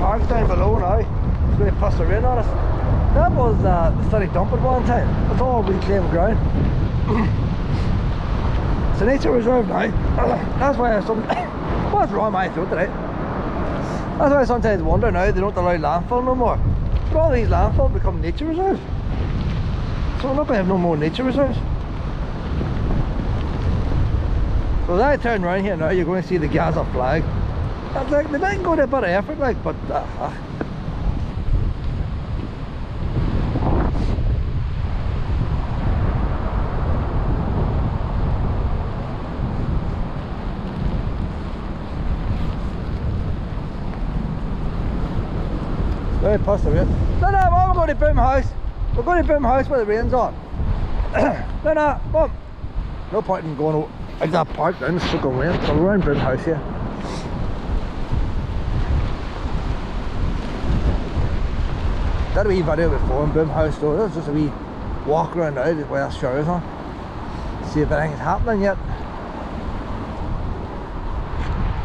park down below now. It's going to pass the rain on us. That was the city dump at one time. It's all reclaimed ground. It's a nature reserve now. That's why what's wrong with my throat today? That's why I sometimes wonder now they don't allow landfill no more. But all these landfills become nature reserves. So we're not going to have no more nature reserves. So as I turn around here now, you're going to see the Gaza flag. That's like, they might go to a bit of effort, like, but very positive. No, we're going to Boomhouse. We're going to Boomhouse where the rain's on. No, Mum. No point in going out that park down the sugar rain. So we're in Boomhouse here. That wee video before in Boomhouse though. That was just a wee walk around now with our showers on. See if anything's happening yet.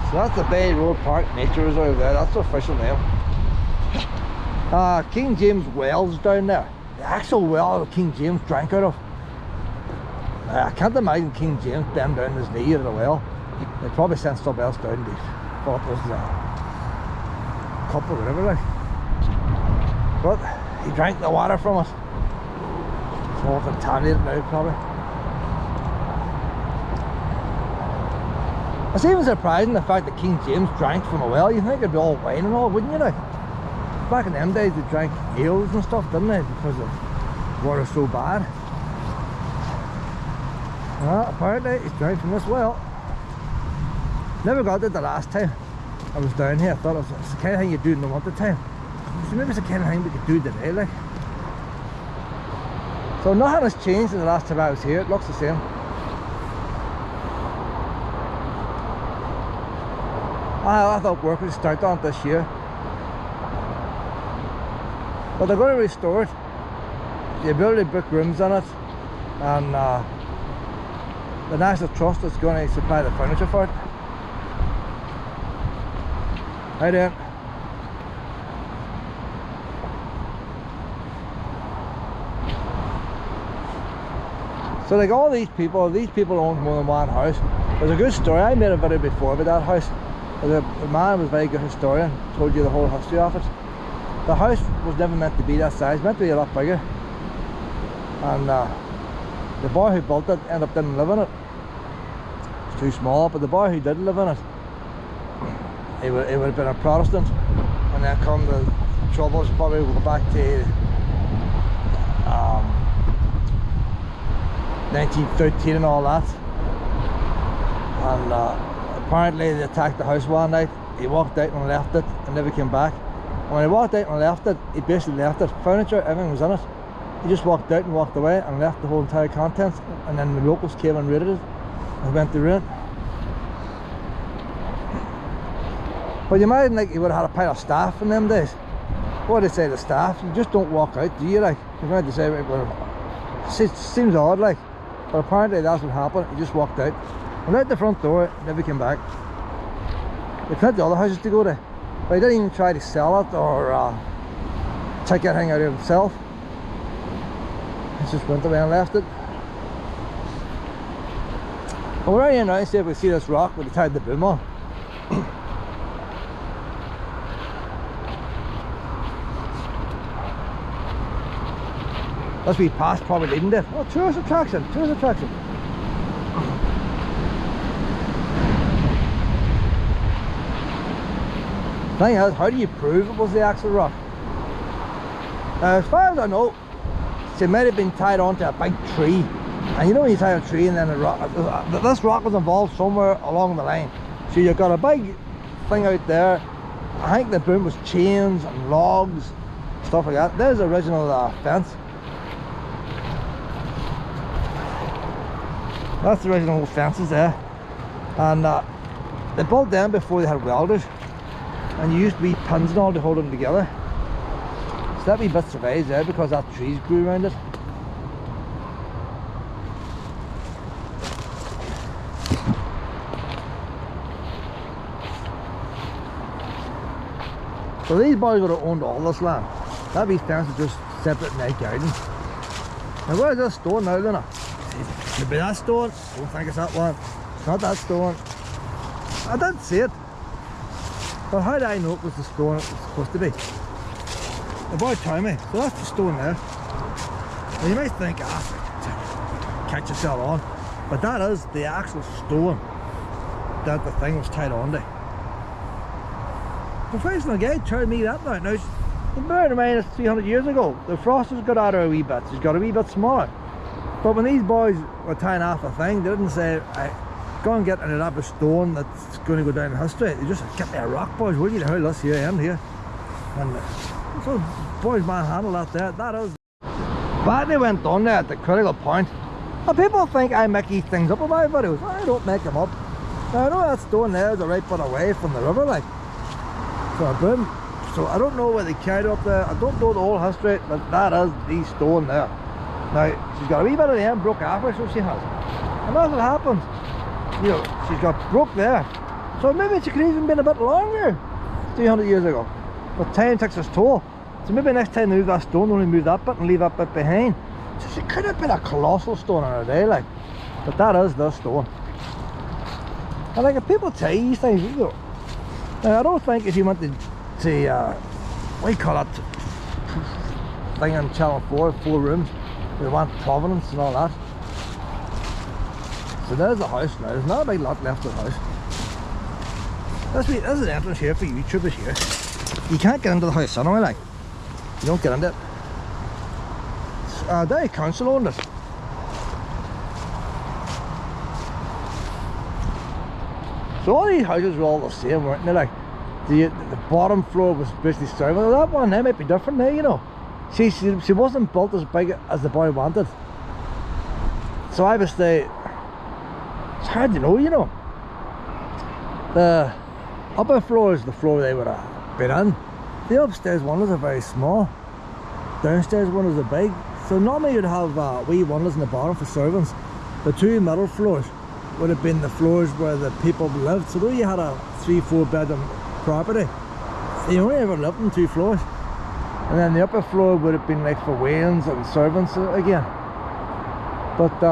So that's the Bay Road Park Nature Reserve there. That's the official name. King James Wells down there. The actual well that King James drank out of. I can't imagine King James bent down his knee at a well. They probably sent something else down. They thought it was a cup or whatever like. But he drank the water from it. It's all contaminated now probably. It's even surprising the fact that King James drank from a well. You'd think it'd be all wine and all, wouldn't you now? Back in them days they drank ales and stuff, didn't they? Because the water's so bad. Well, apparently he's drank from this well. Never got it the last time I was down here. I thought it's the kind of thing you do in the winter time. So maybe it's the kind of thing we could do today, like. So nothing has changed in the last time I was here. It looks the same. I thought work would start on it this year. But they're going to restore it. The ability to book rooms in it, and the National Trust is going to supply the furniture for it. Hi there. So like all these people own more than one house. There's a good story. I made a video before about that house. The man was a very good historian, told you the whole history of it. The house was never meant to be that size, meant to be a lot bigger. And the boy who built it ended up didn't live in it. It's too small, but the boy who did live in it, he would have been a Protestant. And then come the troubles, probably go back to 1913 and all that. And apparently they attacked the house one night. He walked out and left it and never came back. And when he walked out and left it, he basically left it. Furniture, everything was in it. He just walked out and walked away and left the whole entire contents. And then the locals came and raided it and went to ruin. But you imagine like he would have had a pile of staff in them days. What do they say to staff? You just don't walk out, do you? Like, you're going to say, well, it seems odd, like. But apparently that's what happened. He just walked out. And out the front door, never came back. There's plenty of other houses to go to. But he didn't even try to sell it or take anything out of himself. He just went away and left it. Well, we're out here now to see if we see this rock where they tied the boom on. Must be past probably leading there. Oh, tourist attraction, tourist attraction. Thing is, how do you prove it was the actual rock? As far as I know, it might have been tied onto a big tree. And you know when you tie a tree and then a rock, this rock was involved somewhere along the line. So you've got a big thing out there. I think the boom was chains and logs, stuff like that. There's the original fence. That's the original fences there. And they built them before they had welders. And you used wee pins and all to hold them together. So that wee bit survives there because that trees grew around it. So these boys would have owned all this land. That wee fence is just separate in their garden. Now where's this stone now, then? Could be that stone. Don't think it's that one. It's not that stone. I didn't see it. But how did I know it was the stone it was supposed to be? The boy told me. So that's the stone there. Now you might think, catch yourself on. But that is the actual stone that the thing was tied on to. Professional guy told me that now. Now, bear in mind it's 300 years ago. The frost has got out of a wee bit. It's got a wee bit smaller. But when these boys were tying off the thing, they didn't say, go and get an elaborate stone that's going to go down in history. They just said, get me a rock, boys, will you? The hell, let's here, end here. And so boys manhandled that there. That is. But they went on there at the critical point. And people think I make these things up in my videos. I don't make them up. Now I know that stone there is a right bit away from the river, like. So boom. So I don't know where they carried it up there. I don't know the whole history, but that is the stone there. Now she's got a wee bit of the end broke halfway, so she has. And that's what happened. You know, she's got broke there. So maybe she could even been a bit longer 300 years ago. But time takes its toll. So maybe next time they move that stone, only move that bit and leave that bit behind. So she could have been a colossal stone in her day, like. But that is the stone. And like, if people tell you these things, you know. Now I don't think if you went to what do you call it? Thing on Channel 4, 4 rooms. We want Providence and all that. So there's the house now. There's not a big lot left of the house. This is the entrance here for YouTubers here. You can't get into the house anyway, like. You don't get into it. Derry Council owned it. So all these houses were all the same, weren't they? Like the bottom floor was basically service. Well, that one there might be different now, you know. She wasn't built as big as the boy wanted. So obviously it's hard to know, you know. The upper floor is the floor they would have been in. The upstairs windows are very small. Downstairs windows are big. So normally you'd have wee windows in the bottom for servants. The two middle floors would have been the floors where the people lived. So though you had a 3-4 bedroom property, you only ever lived on 2 floors. And then the upper floor would have been like for wains and servants again. But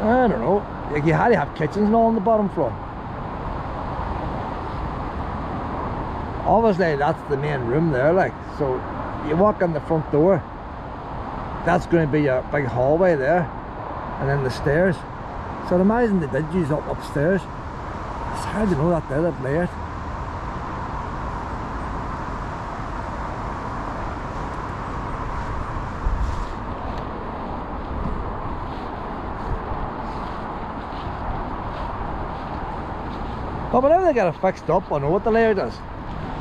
I don't know. Like you had to have kitchens and all on the bottom floor. Obviously that's the main room there, like. So you walk in the front door, that's going to be a big hallway there, and then the stairs. So I'd imagine they did use up upstairs. It's hard to know that they're that layered. But whenever they get it fixed up, I know what the layout is.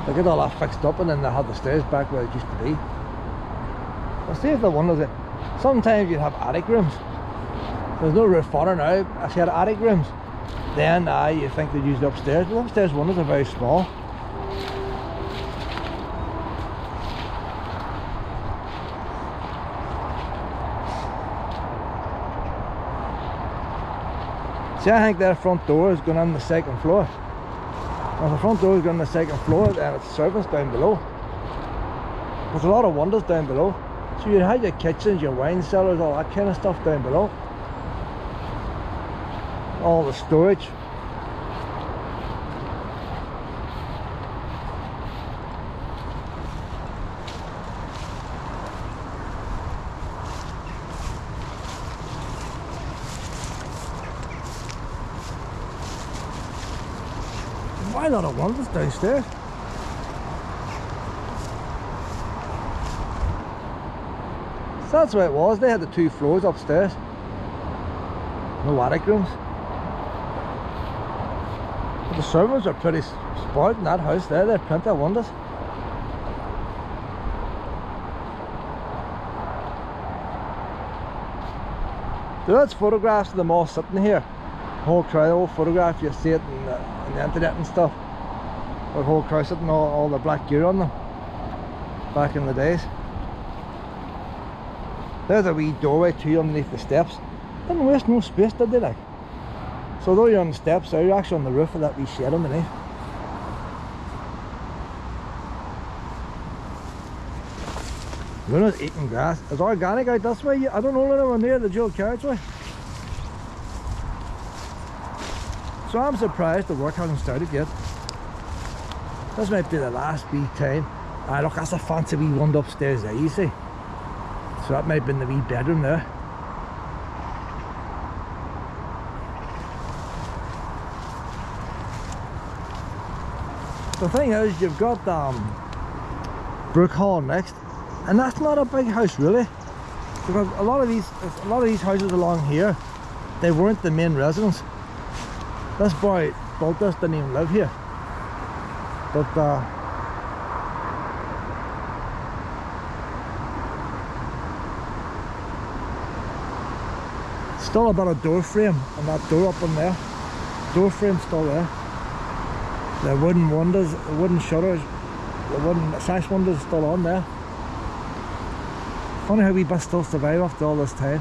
They get all that fixed up and then they have the stairs back where it used to be. I'll see if the windows it. Sometimes you'd have attic rooms. There's no roof on it now. If you had attic rooms, then you think they'd use the upstairs, but the upstairs windows are very small. See, I think their front door is going on the 2nd floor. If the front door is going on the 2nd floor, then it's service down below. There's a lot of windows down below. So you have your kitchens, your wine cellars, all that kind of stuff down below. All the storage. Why a lot of windows downstairs? So that's where it was. They had the 2 floors upstairs. No attic rooms. But the servants are pretty spoiled in that house there. They have plenty of windows. So that's photographs of them all sitting here. The whole crowd, the whole photograph, you see it in the internet and stuff. The whole crowd sitting, all the black gear on them. Back in the days. There's a wee doorway too underneath the steps. Didn't waste no space, did they, like? So though you're on the steps, you're actually on the roof of that wee shed underneath. Luna's eating grass. It's organic out this way. I don't know, Luna, we're near the dual carriageway. So I'm surprised the work hasn't started yet. This might be the last wee time. Ah, look, that's a fancy wee one upstairs there, you see. So that might have been the wee bedroom there. The thing is, you've got Boomhall next, and that's not a big house really, because a lot of these houses along here, they weren't the main residence. This boy built this, didn't even live here, but still a bit of door frame and that door up in there. Door frame's still there. The wooden windows, the wooden shutters, the wooden sash windows still on there. Funny how we must still survive after all this time.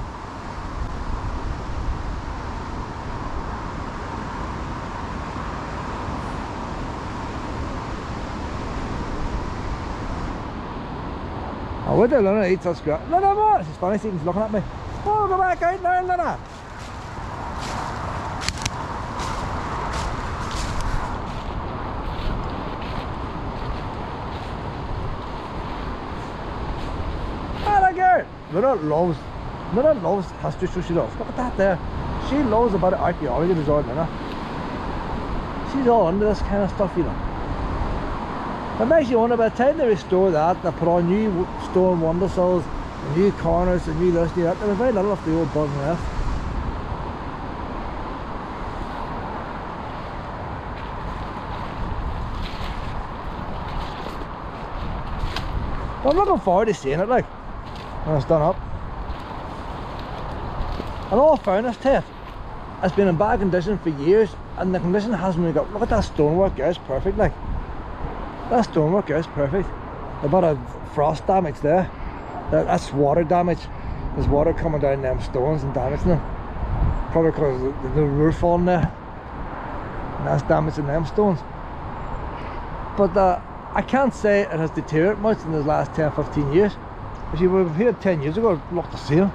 I would have Luna eats us grass. Luna, what? She's funny, she's looking at me. Oh, go back out now, Luna. Luna loves history, so she does. Look at that there. She loves about archaeology, there's all Luna. She's all into this kind of stuff, you know. It makes you wonder, by the time they restore that, they put on new stone windowsills, new corners, and new this, new that. There was very little of the old building left. I'm looking forward to seeing it, like, when it's done up. In all fairness to it, it's been in bad condition for years, and the condition hasn't really got. Look at that stonework there, it's perfect, like. That stonework there is perfect. A bit of frost damage there. That's water damage. There's water coming down them stones and damaging them. Probably because of the roof on there. And that's damaging them stones. But I can't say it has deteriorated much in the last 10-15 years. If you were here 10 years ago, it looked the same.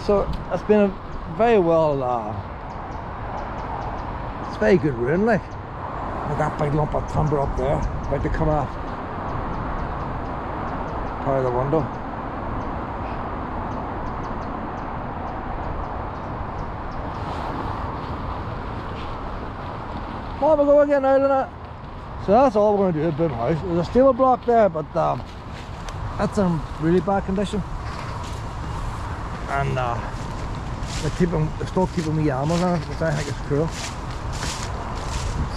So it's been a very well, it's very good ruin, like. With that big lump of timber up there, about to come off part of the window. Well, we go again now, Luna. So that's all we're going to do at Boom House. There's a steel block there, but that's in really bad condition. And they're still keeping me animals on it, which I think is cool.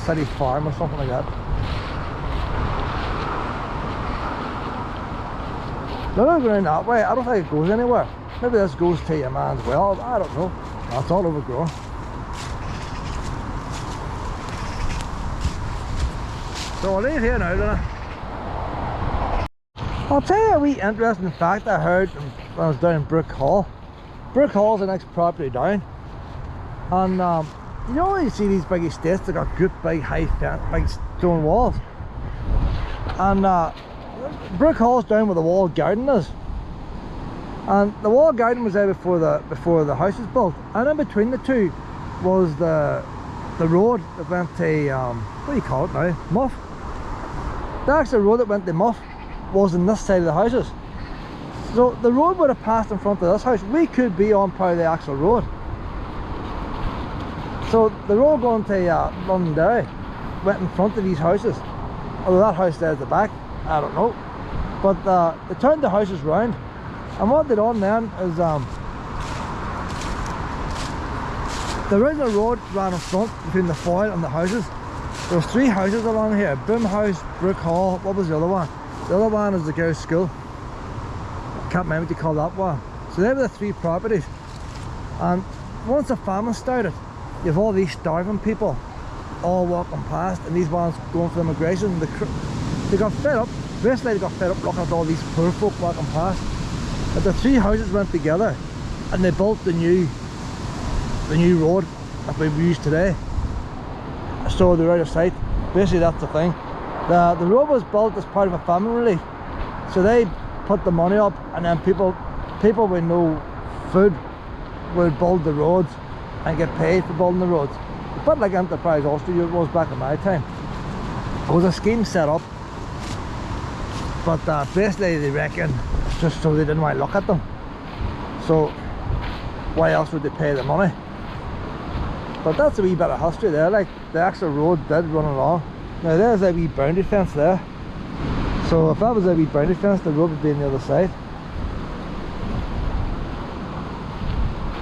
City farm or something like that. They're not going that way. I don't think it goes anywhere. Maybe this goes to your man's well. I don't know. That's all overgrown. So I'll leave here now, Luna. I'll tell you a wee interesting fact I heard when I was down in Boomhall. Boomhall's the next property down, and you always see these big estates that got good big high fence, big stone walls. And Boomhall's down where the walled garden is. And the walled garden was there before the house was built. And in between the two was the road that went to what do you call it now? Muff. The actual road that went to Muff was on this side of the houses. So the road would have passed in front of this house. We could be on part of the actual road. So the road going to Londonderry went in front of these houses. Although that house there at the back, I don't know. But they turned the houses round. And what they done then is the original road ran in front between the Foyle and the houses. There was 3 houses along here. Boom House, Boomhall, what was the other one? The other one is the girls' school. I can't remember what you call that one. So they were the 3 properties. And once the famine started, you have all these starving people all walking past, and these ones going for immigration. They got fed up. Basically they got fed up looking at all these poor folk walking past. But the 3 houses went together and they built the new road that we use today. So they're out of sight. Basically that's the thing. The road was built as part of a famine relief. So they put the money up, and then people with no food would build the roads and get paid for building the roads. A bit like Enterprise Austell it was back in my time. It was a scheme set up, but basically they reckon just so they didn't want to look at them. So why else would they pay the money? But that's a wee bit of history there, like the actual road did run along. Now there's a wee boundary fence there. So if that was a wee boundary fence, the road would be on the other side.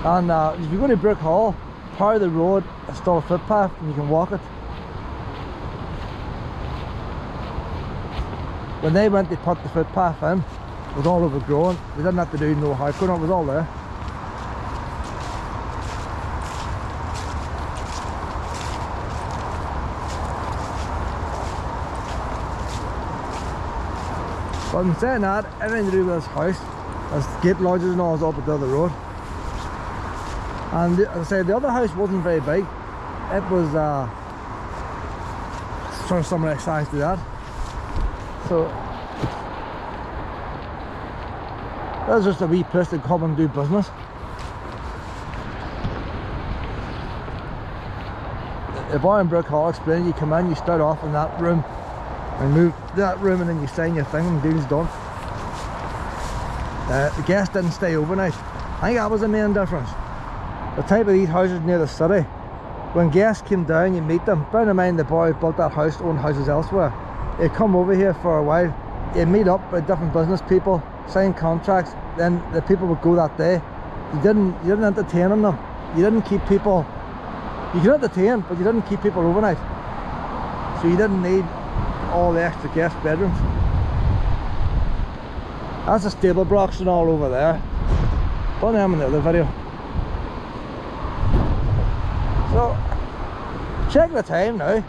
And if you go to Boomhall, part of the road is still a footpath and you can walk it. When they went to put the footpath in, it was all overgrown. They didn't have to do no hardcore, it was all there. But in saying that, everything to do with this house, there's gate lodges and all is up at the other road. And as I said, the other house wasn't very big. It was sort of similar size to that. So that was just a wee place to come and do business. The bar in Boomhall explained, you come in, you start off in that room and move to that room, and then you sign your thing and deal's done. The guests didn't stay overnight. I think that was the main difference. The type of these houses near the city, when guests came down, you meet them. Bear in mind the boy who built that house owned houses elsewhere. They'd come over here for a while, you'd meet up with different business people, sign contracts, then the people would go that day. You didn't entertain them. You didn't keep people, you could entertain, but you didn't keep people overnight. So you didn't need all the extra guest bedrooms. That's the stable blocks and all over there. Done them in the other video. So check the time now.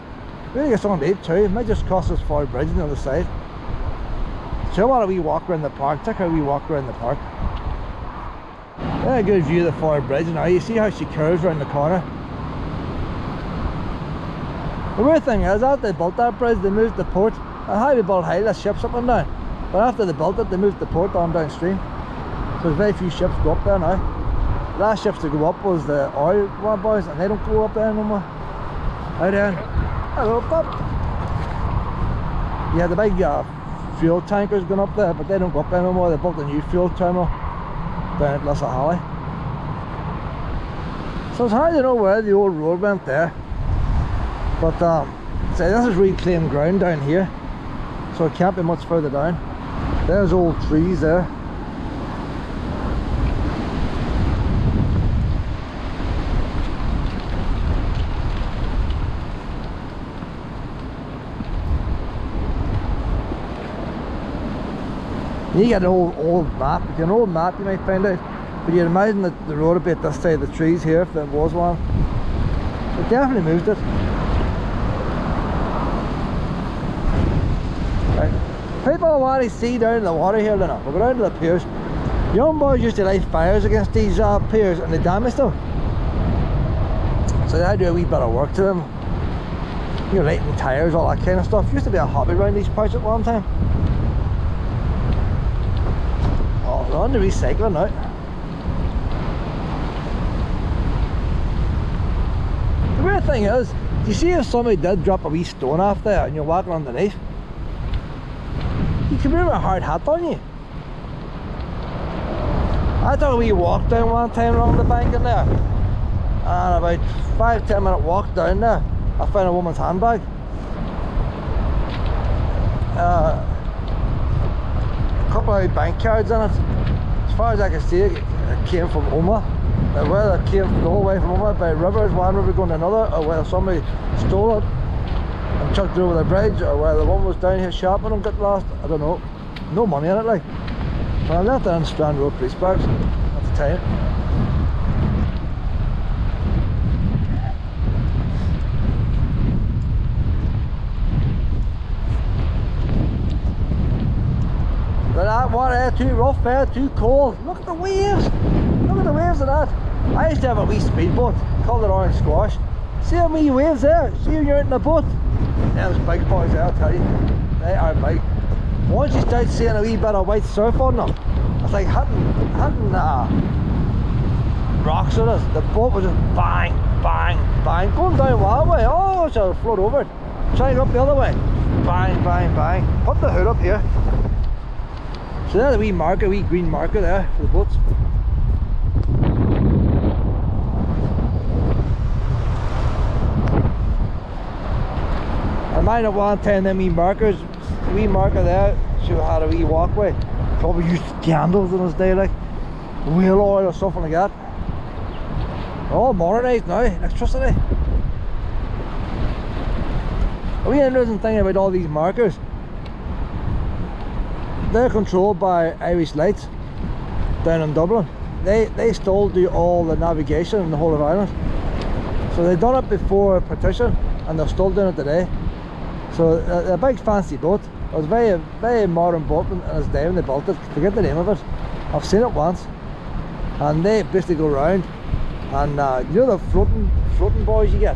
We need to get something to eat too. It might just cost us Foyle Bridge on the other side. So I want a wee walk around the park. Check out a wee walk around the park. Yeah, a good view of the Foyle Bridge now. You see how she curves around the corner. The weird thing is, after they built that bridge, they moved the port. How they built high, the ships up and down. But after they built it, they moved the port on downstream. So there's very few ships go up there now. The last ships to go up was the oil one boys, and they don't go up there no more. Hi there. Hello, Bob. Yeah, the big fuel tankers going up there, but they don't go up there no more. They built a new fuel terminal down at Austell. So it's hard to know where the old road went there. But say this is reclaimed ground down here, so it can't be much further down. There's old trees there. You get an old map. If you have an old map, you might find out. But you'd imagine that the road would be at this side of the trees here, if there was one. They definitely moved it. People want to see down in the water here, then we'll go down to the piers. Young boys used to light fires against these piers and they damaged them. So they had to do a wee bit of work to them. You know, lighting tyres, all that kind of stuff. Used to be a hobby around these parts at one time. Oh, they're on to recycling now. The weird thing is, you see if somebody did drop a wee stone off there and you're walking underneath, you can bring a hard hat on you. I took a wee walk down one time along the bank in there, and about 5-10 minute walk down there, I found a woman's handbag. A couple of bank cards in it. As far as I can see, it came from Oma. Whether it came the whole way from Oma by rivers, one river going to another, or whether somebody stole it and chucked it over the bridge, or whether one was down here shopping and got lost, I don't know. No money in it, like. But I left it in Strand Road police bags at the time. But that water too rough there, too cold. Look at the waves! Look at the waves of that. I used to have a wee speedboat, called it Orange Squash. See how many waves there? See when you're out in the boat? Those big boys there, I'll tell you. They are big. once you start seeing a wee bit of white surf on them, it's like hitting rocks on us. The boat was just bang, bang, bang, going down one way. Oh, so it'll float over it. Trying to go up the other way. Bang, bang, bang. Put the hood up here. So there's a wee marker, wee green marker there for the boats. I might have one time them wee markers, wee marker there, so had a wee walkway. Probably used candles in his day, like wheel oil or something like that. All modernised now, electricity. A wee interesting thing about all these markers, they're controlled by Irish Lights down in Dublin. They still do all the navigation in the whole of Ireland. So they've done it before partition and they're still doing it today. So a big fancy boat. It was a very modern boat in its day when they built it. Forget the name of it. I've seen it once. And they basically go around and you know the floating boys you get?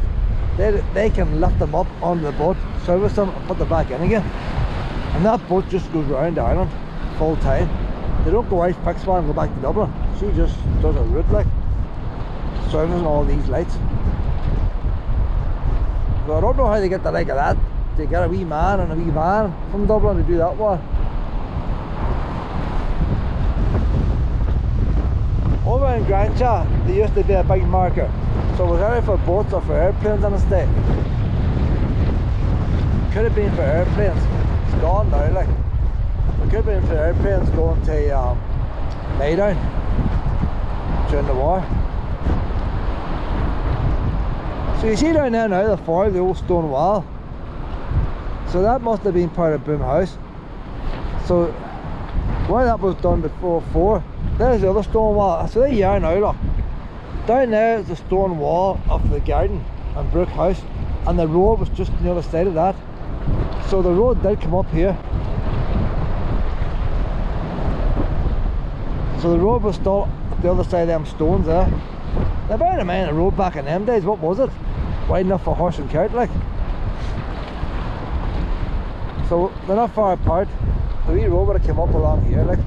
They can lift them up onto the boat, service them and put them back in again. And that boat just goes around the island full time. They don't go out, fix one and go back to Dublin. She just does a route like, servicing all these lights. So I don't know how they get the like of that. They get a wee man and a wee van from Dublin to do that one. Over in Grancha, there used to be a big marker. So it was either for boats or for airplanes on the day. Could have been for airplanes. It's gone now, like. It could have been for airplanes going to Maydown during the war. So you see down there now the Foyle, the old stone wall. So that must have been part of Boomhall. So where that was done before, there's the other stone wall. So there you are now, look. Down there is the stone wall of the garden and brick house, and the road was just on the other side of that. So the road did come up here. So the road was still at the other side of them stones there. Now bear in mind the road back in them days, what was it? Wide enough for horse and cart, like. So they're not far apart. The wee road would have come up along here, like.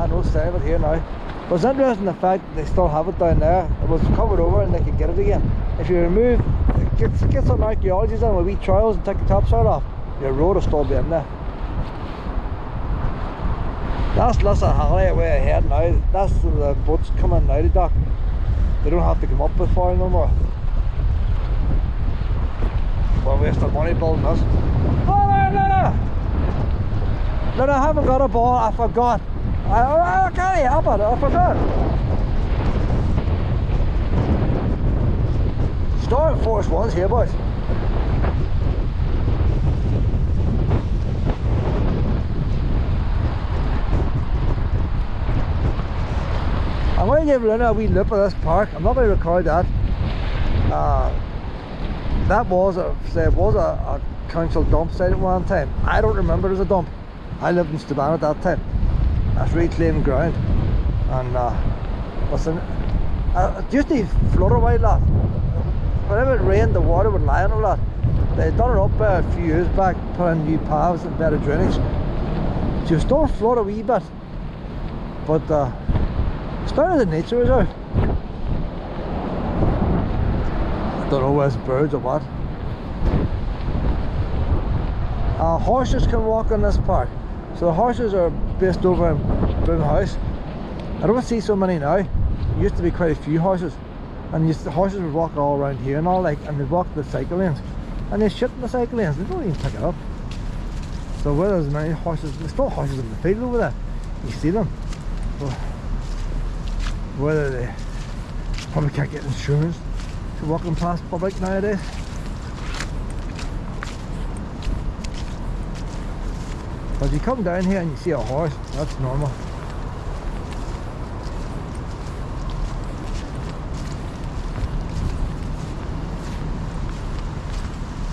No sign of it here now. But it's interesting the fact that they still have it down there. It was covered over and they can get it again. If you remove, get some archaeology done with wee trials and take the topside off, your road will still be in there. That's Lissahallie way ahead now. That's the boats coming now to dock. They don't have to come up with far no more. We're wasting money building this. Oh no, I haven't got a ball, I forgot. I can't help it, I forgot. Storm force ones here, boys. I'm going to give Luna a wee loop of this park. I'm not going to record that. That was a council dump site at one time. I don't remember it as a dump. I lived in Staban at that time. That's reclaimed ground. And listen, it used to flood away a lot. Whenever it rained, the water would lie on it a lot. They done it up a few years back, put in new paths and better drainage. So you still flood a wee bit, but it's better than nature reserve. Don't know whether it's birds or what. Horses can walk in this park. So the horses are based over in Boomhall. I don't see so many now. There used to be quite a few horses, and the horses would walk all around here and all, like, and they'd walk the cycle lanes, and they shit in the cycle lanes. They don't even pick it up. So where there's many horses, there's still horses in the field over there. You see them. Well, whether they probably can't get insurance to walking past public nowadays. But if you come down here and you see a horse, that's normal.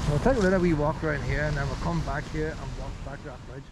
We'll take a little wee walk around here and then we'll come back here and walk back to that bridge.